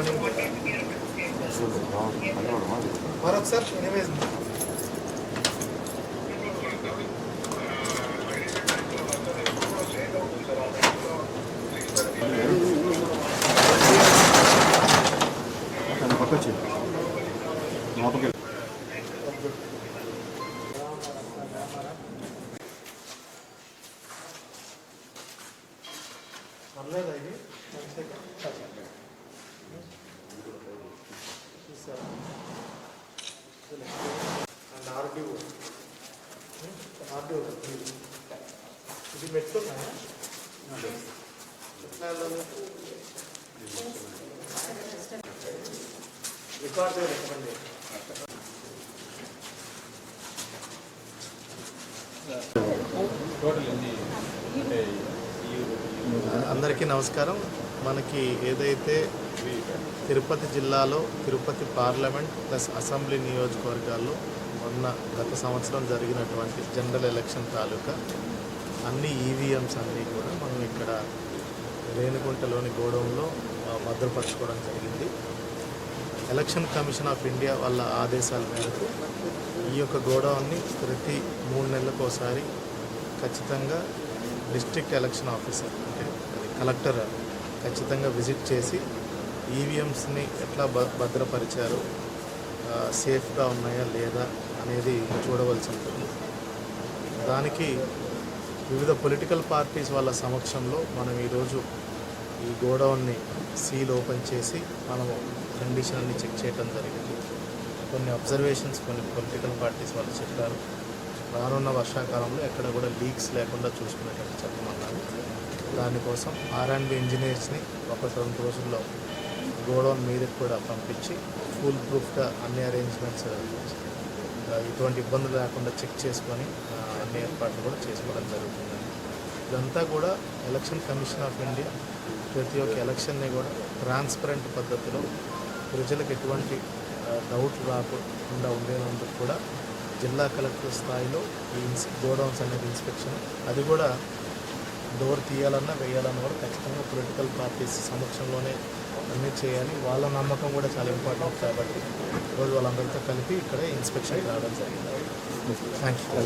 Morning మరొకసారి anyways పర్లేదా ఇది అండ్ ఆర్డీఓ ఇది పెట్టుకున్నాయా రికార్డ్ రికమెండ్ అందరికీ నమస్కారం. మనకి ఏదైతే తిరుపతి జిల్లాలో తిరుపతి పార్లమెంట్ ప్లస్ అసెంబ్లీ నియోజకవర్గాల్లో గత సంవత్సరం జరిగినటువంటి జనరల్ ఎలక్షన్ తాలూకా అన్ని ఈవీఎంస్ అన్నీ కూడా మనం ఇక్కడ రేణిగుంటలోని గోడౌన్లో భద్రపరచుకోవడం జరిగింది. ఎలక్షన్ కమిషన్ ఆఫ్ ఇండియా వాళ్ళ ఆదేశాల మేరకు ఈ యొక్క గోడౌన్ని ప్రతి 3 నెలలకు ఒకసారి ఖచ్చితంగా డిస్ట్రిక్ట్ ఎలక్షన్ ఆఫీసర్ అంటే కలెక్టర్ ఖచ్చితంగా విజిట్ చేసి ఈవీఎంస్ని ఎట్లా భద్రపరిచారు, సేఫ్గా ఉన్నాయా లేదా అనేది చూడవలసి ఉంటుంది. దానికి వివిధ పొలిటికల్ పార్టీస్ వాళ్ళ సమక్షంలో మనం ఈరోజు ఈ గోడౌన్ని సీల్ ఓపెన్ చేసి మనము కండిషన్ అన్ని చెక్ చేయడం జరిగింది. కొన్ని అబ్జర్వేషన్స్ కొన్ని పొలిటికల్ పార్టీస్ వాళ్ళు చెప్పారు. రానున్న వర్షాకాలంలో ఎక్కడ కూడా లీక్స్ లేకుండా చూసుకునేటట్టు చెప్పమన్నారు. దానికోసం R&B ఇంజనీర్స్ని 1-2 రోజుల్లో గోడౌన్ మీదకి కూడా పంపించి ఫుల్ ప్రూఫ్గా అన్ని అరేంజ్మెంట్స్ ఎటువంటి ఇబ్బందులు లేకుండా చెక్ చేసుకొని అన్ని ఏర్పాట్లు కూడా చేసుకోవడం జరుగుతుంది. ఇదంతా కూడా ఎలక్షన్ కమిషన్ ఆఫ్ ఇండియా ప్రతి ఒక్క ఎలక్షన్ని కూడా ట్రాన్స్పరెంట్ పద్ధతిలో ప్రజలకు ఎటువంటి డౌట్ రాకుండా ఉండేందుకు కూడా జిల్లా కలెక్టర్ స్థాయిలో ఈ గోడౌన్స్ అనేది ఇన్స్పెక్షన్, అది కూడా డోర్ తీయాలన్నా వేయాలన్నా కూడా ఖచ్చితంగా పొలిటికల్ పార్టీస్ సమక్షంలోనే అన్నీ చేయాలి. వాళ్ళ నమ్మకం కూడా చాలా ఇంపార్టెంట్ కాబట్టి ఈరోజు వాళ్ళందరితో కలిపి ఇక్కడే ఇన్స్పెక్షన్ రావడం జరిగింది. Thank you.